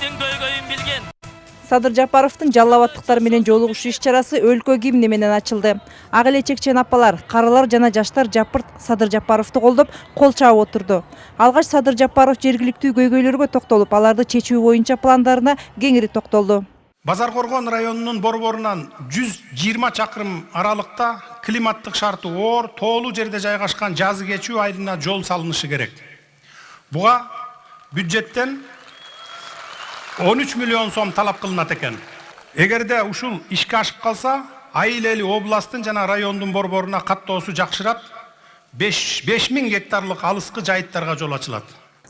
элдин көйгөйүн билген. Садыр Жапаровдун Жалал Абадтыктар менен жолугушуу иш-чарасы өлкө гимни менен ачылды. Ак эле чекчен апалар, карылар жана жаштар жапырт Садыр Жапаровду колдоп, кол чаап отурду. Алгач Садыр Жапаров жергиликтүү көйгөйлөргө токтолуп, аларды чечүү боюнча пландарына кеңири токтолду. Базаркоргон районунун борборунан 120 чакырым аралыкта климаттык шарты оор, тоолуу жерде жайгашкан жазы кечүү айылына жол салынышы керек. Буга бюджеттен 13 миллион сом талап кылынат экен. Эгерде ушул ишке ашып калса, айыл эли областтын жана райондун борборуна каттоосу жакшырат, 5000 гектарлык алыскы жайыттарга жол ачылат.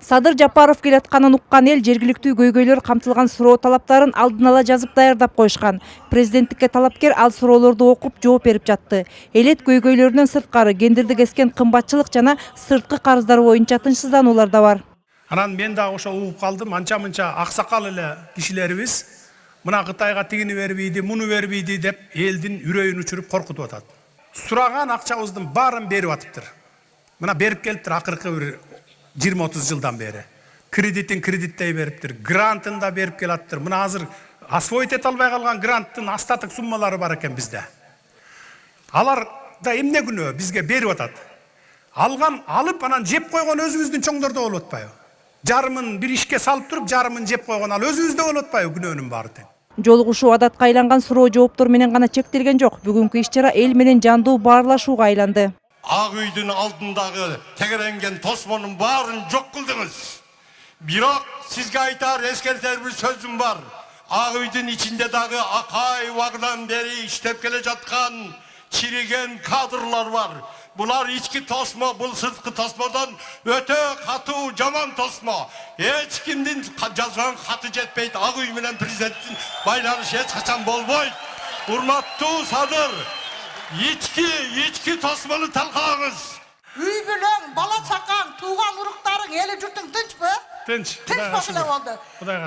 Садыр Жапаров келатканын уккан эл жергиликтүү көйгөйлөр камтылган суроо талаптарын алдын ала жазып даярдап коюшкан. Президенттикке талапкер ал суроолорду окуп жооп берип жатты. Элет көйгөйлөрүнөн сырткары гендерди кескен кымбатчылык жана сырткы карыздар боюнча тынчсыздануулар да бар. Анан мен да ошо угуп калдым, анча-мынча аксакал эле кишилерибиз мына Кытайга тигини бербейди, муну бербейди деп элдин үрөйүн учуруп коркутуп атат. Сураган акчабыздын баарын берип атыптыр. Мына берип келиптир акыркы бир 20-30 жылдан бери. Кредитин кредиттей бериптир, грантын да берип келаттыр. Мына азыр освоить эте албай калган гранттын остаток суммалары бар экен бизде. Алар да эмне күнөө бизге берип атат. Алып анан жеп койгон өзүбүздүн чоңдордо болуп атпайбы? Жарымын бир ишке салып туруп, жарымын жеп койгон ал өзүбүздө болуп атпайбы күнөөнүн баары тең. Жолугушуу адатка айланган суроо жооптор менен гана чектелген жок. Бүгүнкү иш-чара эл менен жандуу баарлашууга айланды. Ак үйдүн алдындагы тегеренген тосмонун баарын жок кылдыңыз. Бирок сизге айтар эскертер бир сөзүм бар. Ак үйдүн ичинде дагы акай убагынан бери иштеп келе жаткан чириген кадрлар бар. Булар ички тосмо, бул сырткы тосмодон өтө катуу жаман тосмо. Эч кимдин жазган хаты жетпейт. Ак үй менен президенттин байланышы эч качан болбойт. Урматтуу Садыр, ички тосмону талкалаңыз. Үй бүлөң, бала чакаң, тууган уруктарың, эли журтуң тынчпы? Тынч. Тынч башылы болду.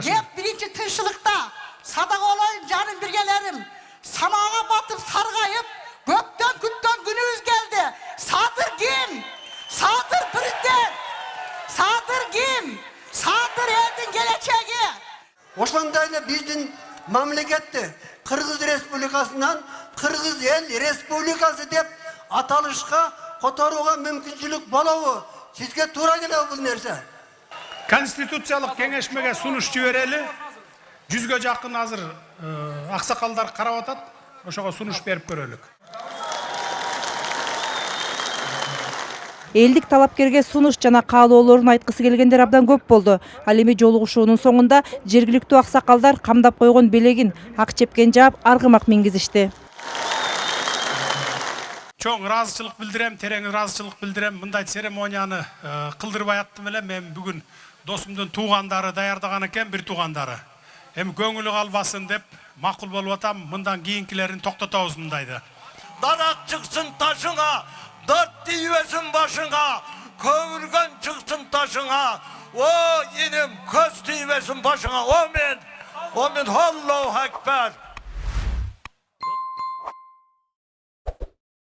Деп биринчи тынччылыкта садак олайын жаным биргелерим, самага батып саргайып, көптөн күткөн күнүбүз келди. Садыр ким? Садыр президент. Садыр ким? Садыр элдин келечеги. Ошондой эле биздин мамлекетти Кыргыз Республикасынан Кыргыз эл республикасы деп аталышка которууга мүмкүнчүлүк болобу? Сизге туура келеби бул нерсе? Конституциялык кеңешмеге сунуш жиберели. 100га жакын азыр аксакалдар карап атат. Ошого сунуш берип көрөлүк. Элдик талапкерге сунуш жана каалоолорун айткысы келгендер абдан көп болду. Ал эми жолугушуунун соңунда жергиликтүү аксакалдар камдап койгон белегин ак чепкен жаап аргымак мингизишти. Чоң ыраазычылык билдирем, терең ыраазычылык билдирем. Мындай церемонияны кылдырбай аттым эле. Мен бүгүн досумдун туугандары даярдаган экен, бир туугандары. Эми көңүлү калбасын деп макул болуп атам. Мындан кийинкилерин токтотобуз мындайды. Дарак чыксын ташыңа, дат тийбесин башыңа, көмүлгөн чыксын ташыңа, о иним көз тийбесин башыңа, омен, Аллаху акбар.